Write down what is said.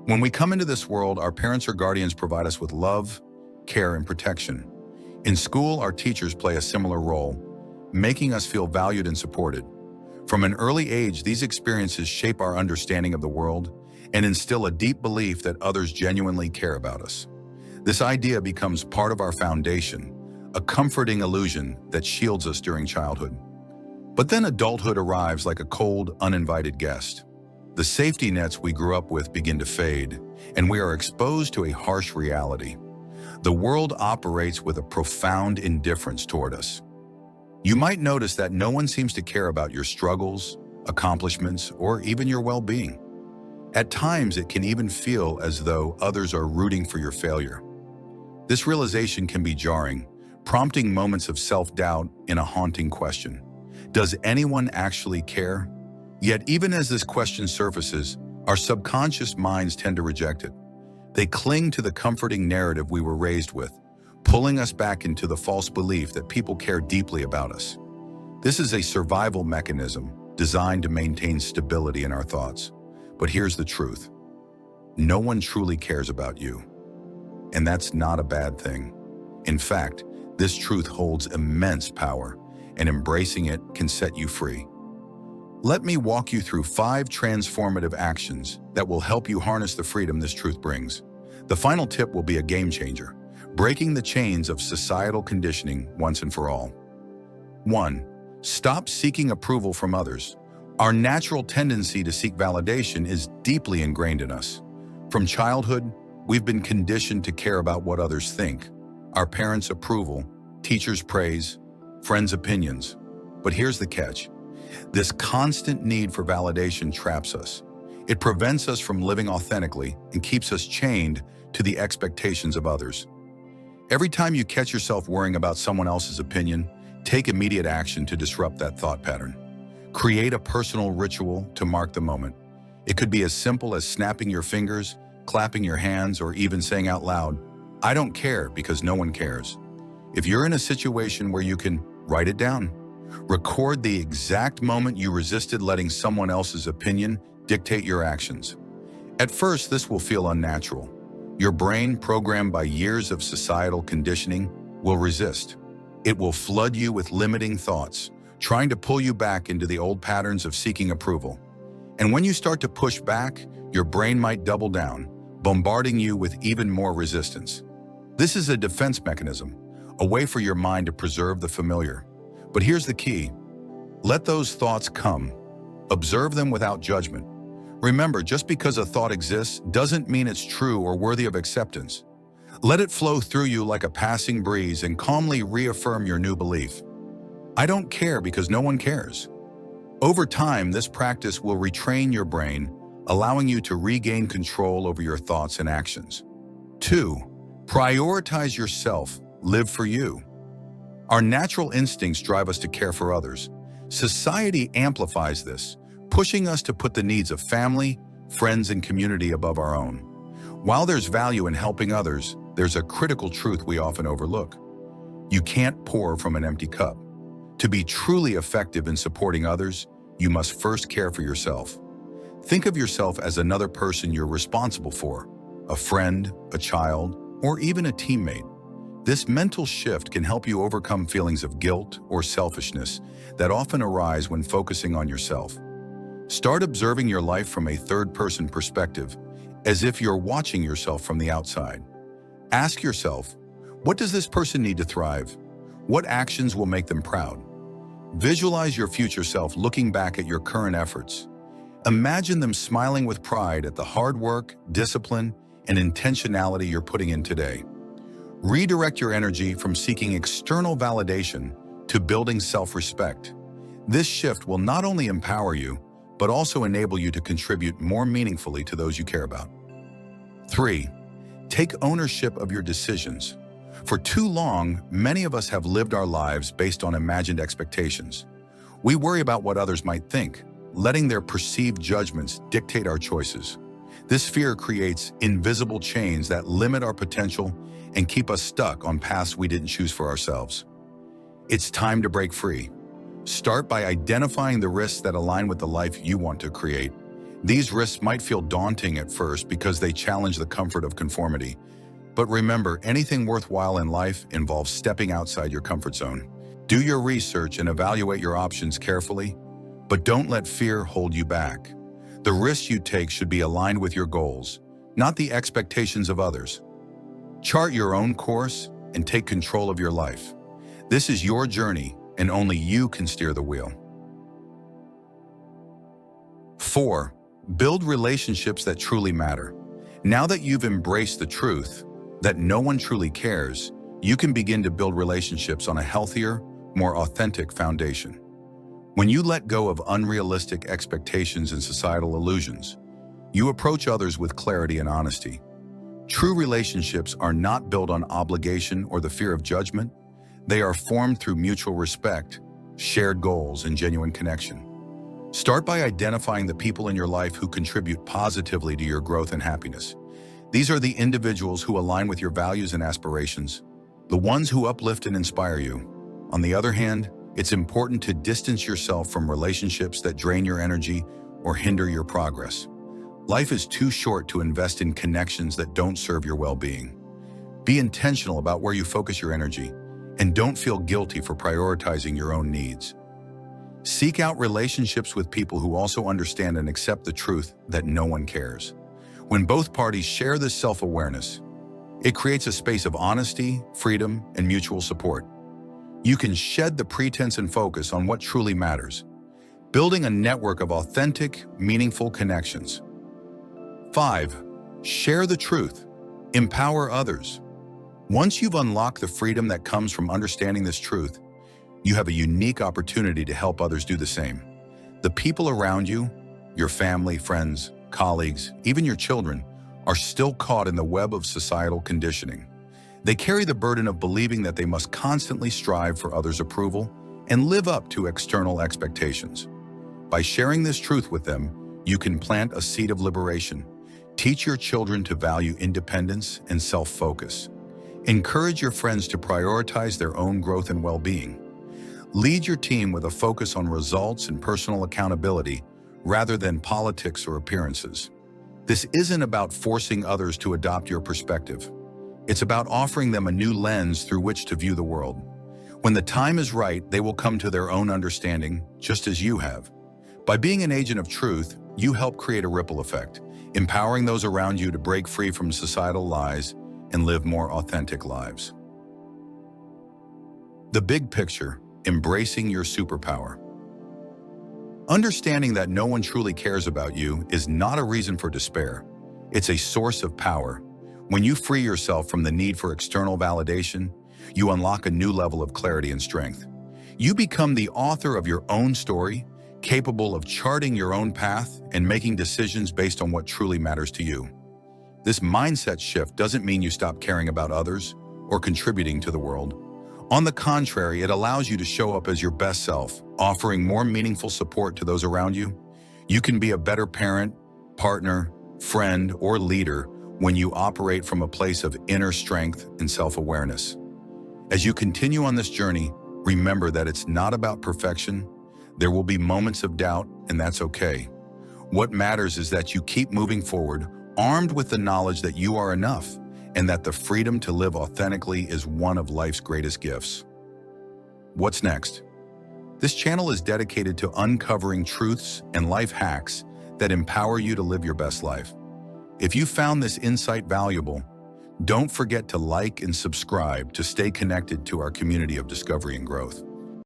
When we come into this world, our parents or guardians provide us with love, care, and protection. In school, our teachers play a similar role, making us feel valued and supported. From an early age, these experiences shape our understanding of the world and instill a deep belief that others genuinely care about us. This idea becomes part of our foundation, a comforting illusion that shields us during childhood. But then adulthood arrives like a cold, uninvited guest. The safety nets we grew up with begin to fade, and we are exposed to a harsh reality. The world operates with a profound indifference toward us. You might notice that no one seems to care about your struggles, accomplishments, or even your well-being. At times, it can even feel as though others are rooting for your failure. This realization can be jarring, prompting moments of self-doubt and a haunting question. Does anyone actually care? Yet, even as this question surfaces, our subconscious minds tend to reject it. They cling to the comforting narrative we were raised with, pulling us back into the false belief that people care deeply about us. This is a survival mechanism designed to maintain stability in our thoughts. But here's the truth. No one truly cares about you. And that's not a bad thing. In fact, this truth holds immense power, and embracing it can set you free. Let me walk you through 5 transformative actions that will help you harness the freedom this truth brings. The final tip will be a game changer, breaking the chains of societal conditioning once and for all. 1. Stop seeking approval from others. Our natural tendency to seek validation is deeply ingrained in us. From childhood, we've been conditioned to care about what others think, our parents' approval, teachers' praise, friends' opinions. But here's the catch. This constant need for validation traps us. It prevents us from living authentically and keeps us chained to the expectations of others. Every time you catch yourself worrying about someone else's opinion, take immediate action to disrupt that thought pattern. Create a personal ritual to mark the moment. It could be as simple as snapping your fingers, clapping your hands, or even saying out loud, "I don't care because no one cares." If you're in a situation where you can, write it down. Record the exact moment you resisted letting someone else's opinion dictate your actions. At first, this will feel unnatural. Your brain, programmed by years of societal conditioning, will resist. It will flood you with limiting thoughts, trying to pull you back into the old patterns of seeking approval. And when you start to push back, your brain might double down, bombarding you with even more resistance. This is a defense mechanism, a way for your mind to preserve the familiar. But here's the key. Let those thoughts come. Observe them without judgment. Remember, just because a thought exists doesn't mean it's true or worthy of acceptance. Let it flow through you like a passing breeze and calmly reaffirm your new belief. I don't care because no one cares. Over time, this practice will retrain your brain, allowing you to regain control over your thoughts and actions. 2. Prioritize yourself. Live for you. Our natural instincts drive us to care for others. Society amplifies this, pushing us to put the needs of family, friends, and community above our own. While there's value in helping others, there's a critical truth we often overlook. You can't pour from an empty cup. To be truly effective in supporting others, you must first care for yourself. Think of yourself as another person you're responsible for, a friend, a child, or even a teammate. This mental shift can help you overcome feelings of guilt or selfishness that often arise when focusing on yourself. Start observing your life from a third-person perspective, as if you're watching yourself from the outside. Ask yourself, what does this person need to thrive? What actions will make them proud? Visualize your future self looking back at your current efforts. Imagine them smiling with pride at the hard work, discipline, and intentionality you're putting in today. Redirect your energy from seeking external validation to building self-respect. This shift will not only empower you, but also enable you to contribute more meaningfully to those you care about. 3. Take ownership of your decisions. For too long, many of us have lived our lives based on imagined expectations. We worry about what others might think, letting their perceived judgments dictate our choices. This fear creates invisible chains that limit our potential and keep us stuck on paths we didn't choose for ourselves. It's time to break free. Start by identifying the risks that align with the life you want to create. These risks might feel daunting at first because they challenge the comfort of conformity. But remember, anything worthwhile in life involves stepping outside your comfort zone. Do your research and evaluate your options carefully, but don't let fear hold you back. The risks you take should be aligned with your goals, not the expectations of others. Chart your own course and take control of your life. This is your journey, and only you can steer the wheel. 4. Build relationships that truly matter. Now that you've embraced the truth that no one truly cares, you can begin to build relationships on a healthier, more authentic foundation. When you let go of unrealistic expectations and societal illusions, you approach others with clarity and honesty. True relationships are not built on obligation or the fear of judgment. They are formed through mutual respect, shared goals, and genuine connection. Start by identifying the people in your life who contribute positively to your growth and happiness. These are the individuals who align with your values and aspirations, the ones who uplift and inspire you. On the other hand, it's important to distance yourself from relationships that drain your energy or hinder your progress. Life is too short to invest in connections that don't serve your well-being. Be intentional about where you focus your energy, and don't feel guilty for prioritizing your own needs. Seek out relationships with people who also understand and accept the truth that no one cares. When both parties share this self-awareness, it creates a space of honesty, freedom, and mutual support. You can shed the pretense and focus on what truly matters, building a network of authentic, meaningful connections. 5. Share the truth. Empower others. Once you've unlocked the freedom that comes from understanding this truth, you have a unique opportunity to help others do the same. The people around you, your family, friends, colleagues, even your children, are still caught in the web of societal conditioning. They carry the burden of believing that they must constantly strive for others' approval and live up to external expectations. By sharing this truth with them, you can plant a seed of liberation. Teach your children to value independence and self-focus. Encourage your friends to prioritize their own growth and well-being. Lead your team with a focus on results and personal accountability rather than politics or appearances. This isn't about forcing others to adopt your perspective. It's about offering them a new lens through which to view the world. When the time is right, they will come to their own understanding, just as you have. By being an agent of truth, you help create a ripple effect, empowering those around you to break free from societal lies and live more authentic lives. The big picture, embracing your superpower. Understanding that no one truly cares about you is not a reason for despair. It's a source of power. When you free yourself from the need for external validation, you unlock a new level of clarity and strength. You become the author of your own story, capable of charting your own path and making decisions based on what truly matters to you. This mindset shift doesn't mean you stop caring about others or contributing to the world. On the contrary, it allows you to show up as your best self, offering more meaningful support to those around you. You can be a better parent, partner, friend, or leader when you operate from a place of inner strength and self-awareness. As you continue on this journey, remember that it's not about perfection. There will be moments of doubt, and that's okay. What matters is that you keep moving forward, armed with the knowledge that you are enough, and that the freedom to live authentically is one of life's greatest gifts. What's next? This channel is dedicated to uncovering truths and life hacks that empower you to live your best life. If you found this insight valuable, don't forget to like and subscribe to stay connected to our community of discovery and growth.